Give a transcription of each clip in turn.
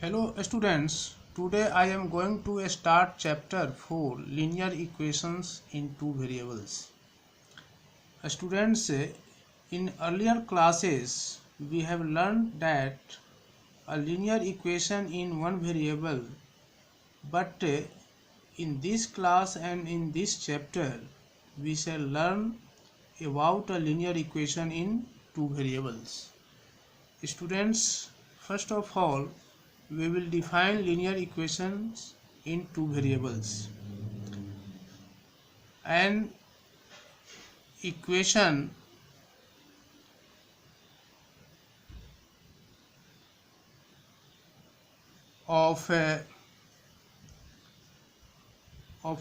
Hello students, today I am going to start chapter 4 linear equations in two variables. Students, in earlier classes we have learned that a linear equation in one variable, but in this class and in this chapter we shall learn about a linear equation in two variables. Students, first of all, we will define linear equations in two variables. An equation of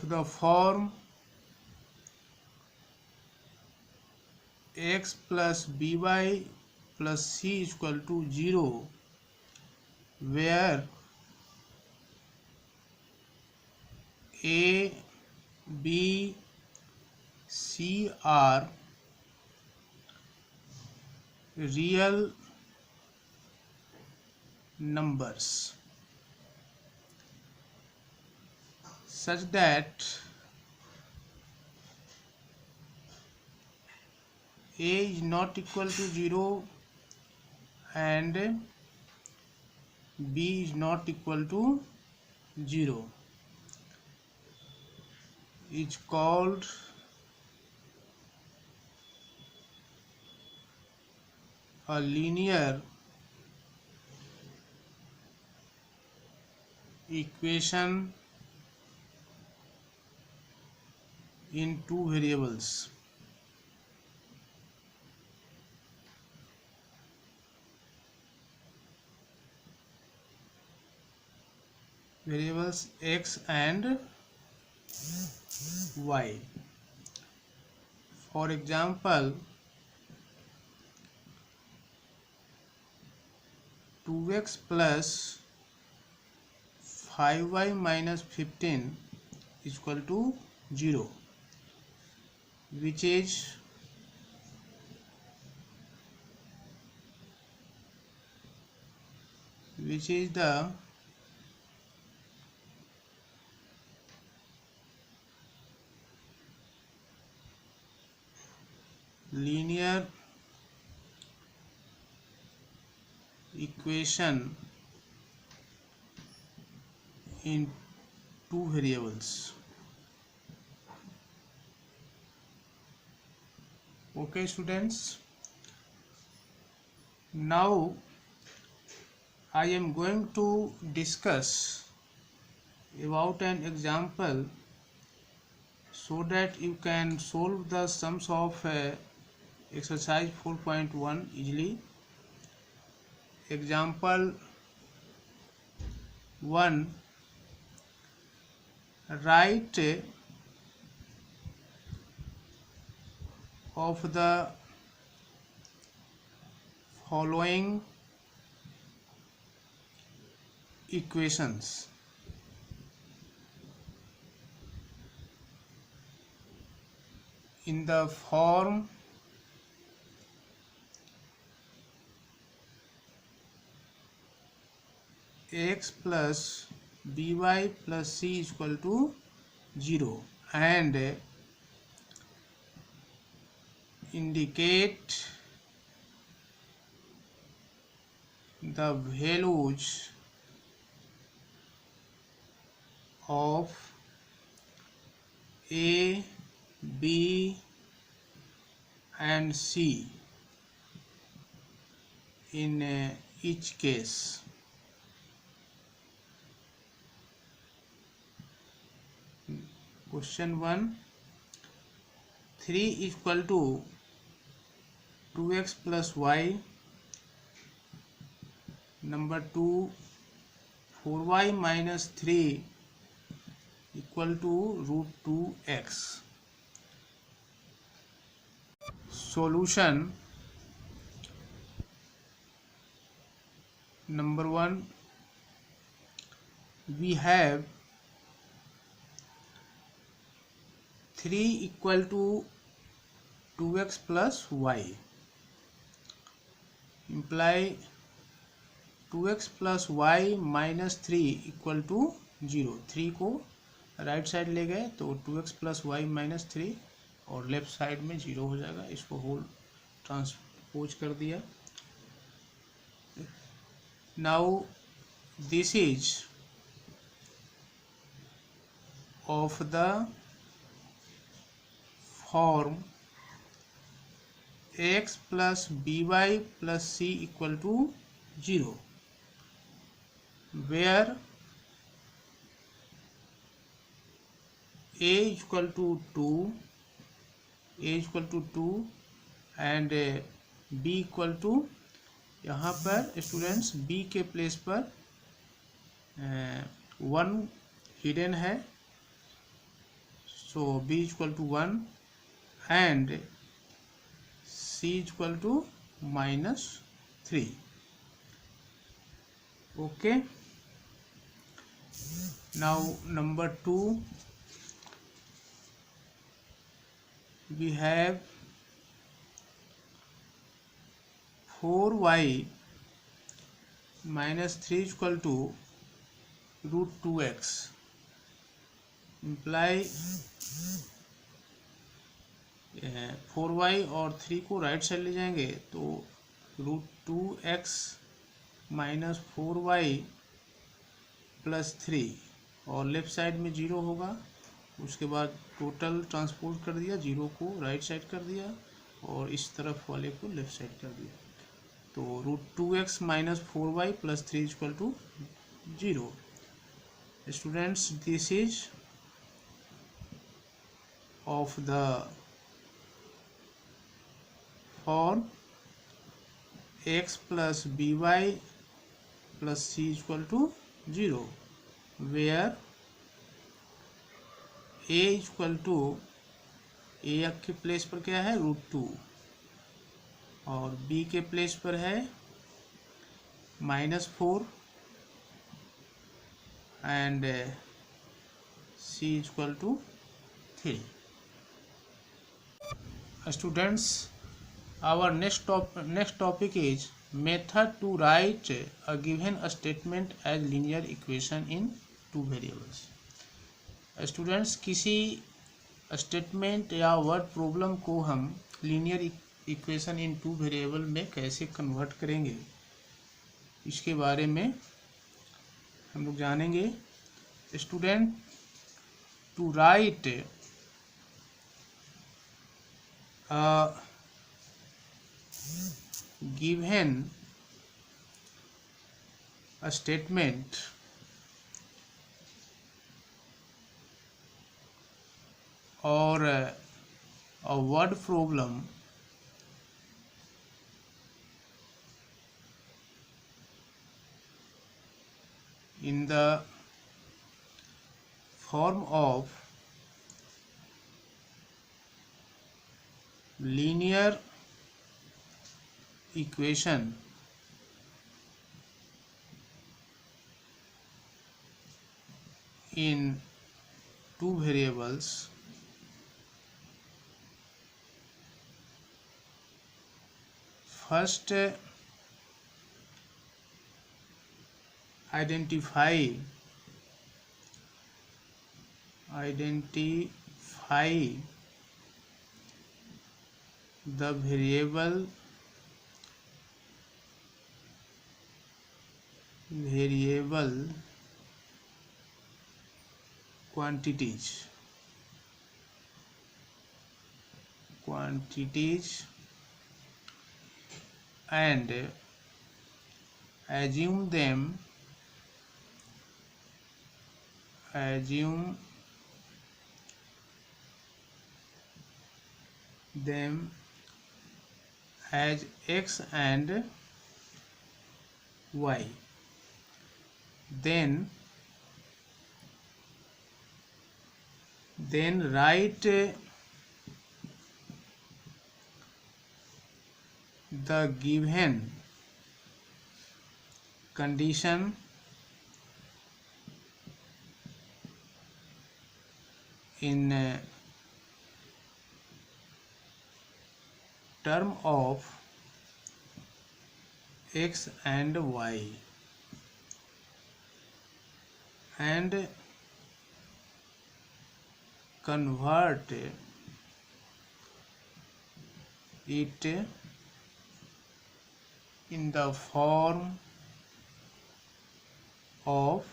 the form x plus by plus c is equal to 0, where a, b, c are real numbers, such that a is not equal to 0 and b is not equal to 0, is called a linear equation in two variables. Variables x and y. For example, 2x plus 5y minus 15 is equal to 0, which is the linear equation in two variables. Okay students, now I am going to discuss about an example so that you can solve the sums of exercise 4.1 easily. Example 1, write of the following equations. In the form x plus by plus c is equal to 0, and indicate the values of a, b and c in each case. Question 1, 3 is equal to 2x plus y. Number 2, 4y minus 3 equal to root 2x. Solution. Number 1, we have 3 equal to 2x plus y, imply 2x plus y minus 3 equal to 0। 3 को right side ले गए तो 2x plus y minus 3 और left side में 0 हो जाएगा। इसको whole transpose कर दिया। Now this is of the form x plus B Y plus c equal to 0 where a equal to 2 and b equal to, यहाँ पर स्टूडेंट्स b के प्लेस पर 1 हिडन है, so b equal to 1 and c equal to -3। Okay, now number 2 we have 4y minus 3 equal to root 2x imply 4y और 3 को right side ले जाएंगे तो √2x माइनस 4y प्लस 3 और left side में 0 होगा। उसके बाद टोटल ट्रांसपोज कर दिया, 0 को राइट साइड कर दिया और इस तरफ वाले को लेफ्ट साइड कर दिया। तो √2x minus 4y plus 3 equal to 0। Students, this is of the form x plus B Y plus c equal to 0 where a equal to a के प्लेस पर क्या है √2 और b के प्लेस पर है -4 and c equal to 3। Students, our next topic is method to write a given statement as linear equation in 2 variables. Students, किसी statement या वर्ड प्रॉब्लम को हम लीनियर इक्वेशन इन 2 वेरिएबल में कैसे कन्वर्ट करेंगे, इसके बारे में हम लोग जानेंगे। Student, to write given statement or a word problem in the form of linear equation in 2 variables, first identify the variable quantities and assume them as x and y, then write the given condition in term of x and y। and convert it in the form of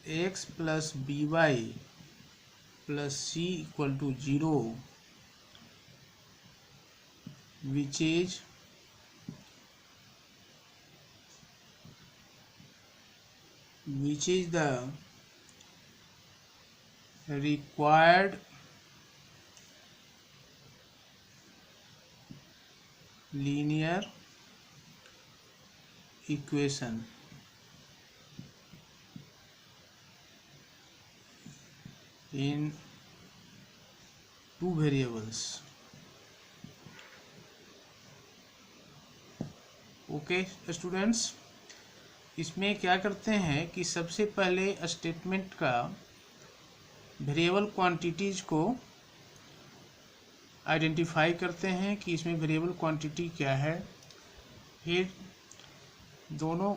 x plus by plus c equal to 0, which is the required linear equation in two variables. Okay students, इसमें क्या करते हैं कि सबसे पहले statement का variable quantities को identify करते हैं कि इसमें वेरिएबल क्वांटिटी क्या है। फिर दोनों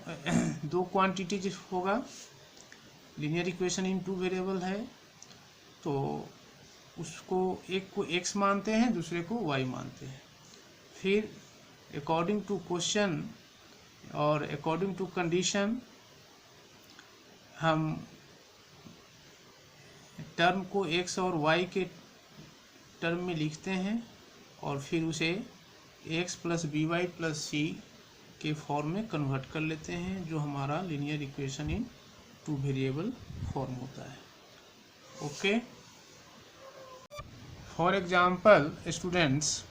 दो क्वांटिटीज होगा, linear equation in two variable है, तो उसको एक को x मानते हैं, दूसरे को y मानते हैं। फिर अकॉर्डिंग टू क्वेश्चन और अकॉर्डिंग टू कंडीशन हम टर्म को x और y के टर्म में लिखते हैं और फिर उसे x plus B Y plus C के फॉर्म में कन्वर्ट कर लेते हैं, जो हमारा linear equation in two variable form होता है। Okay, for example students,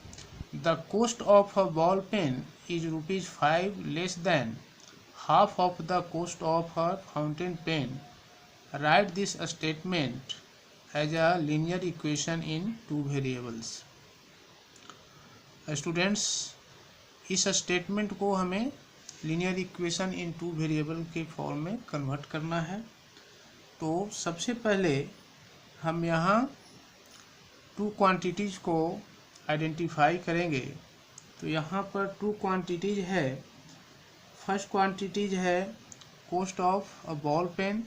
the cost of a ball pen is ₹5 less than half of the cost of a fountain pen. Write this statement as a linear equation in two variables. Students, इस statement को हमें linear equation in two variable के form में convert करना है। तो सबसे पहले हम यहाँ टू क्वांटिटीज को आइडेंटिफाई करेंगे। तो यहाँ पर टू क्वांटिटीज है। फर्स्ट क्वांटिटीज है cost of a ball pen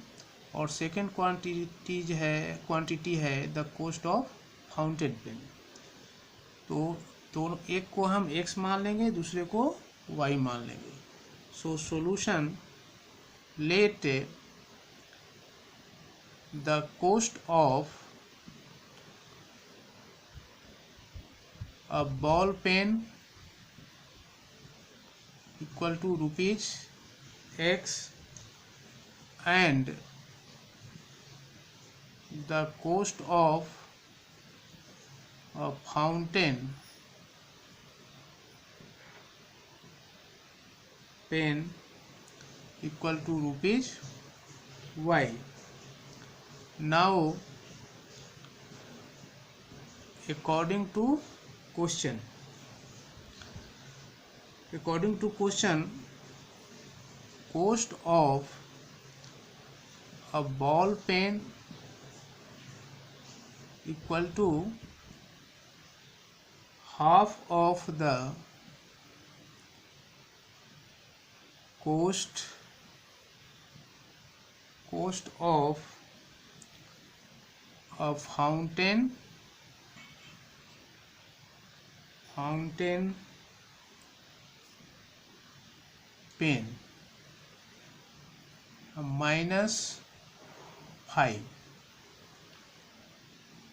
और सेकंड क्वांटिटी है the cost of fountain pen. तो दोनों, एक को हम x मान लेंगे, दूसरे को y मान लेंगे। So solution, let the cost of a ball pen equal to ₹x and the cost of a fountain pen equal to ₹y. Now according to question, cost of a ball pen equal to half of the cost of a fountain pen -5.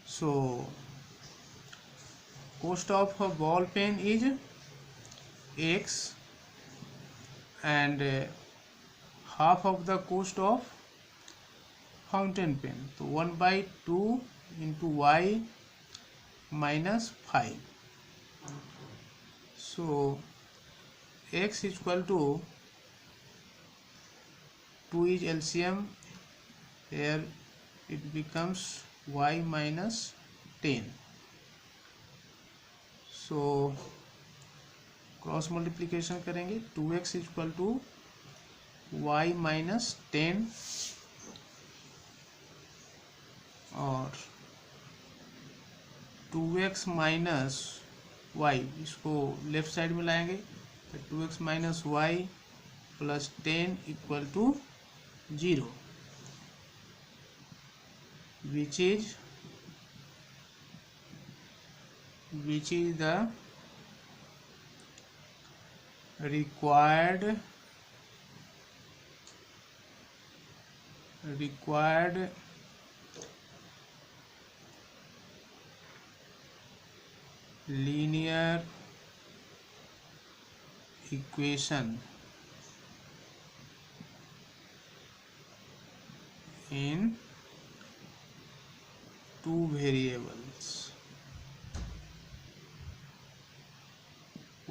So cost of a ball pen is x and half of the cost of fountain pen, तो 1/2 into y -5. So x is equal to 2 is LCM, here it becomes y -10. So cross multiplication करेंगे, 2x is equal to y -10 और 2x minus y, इसको left side में लाएंगे तो 2x minus y plus 10 equal to 0, which is the required linear equation in two variables.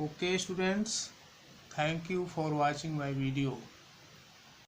Okay students, thank you for watching my video.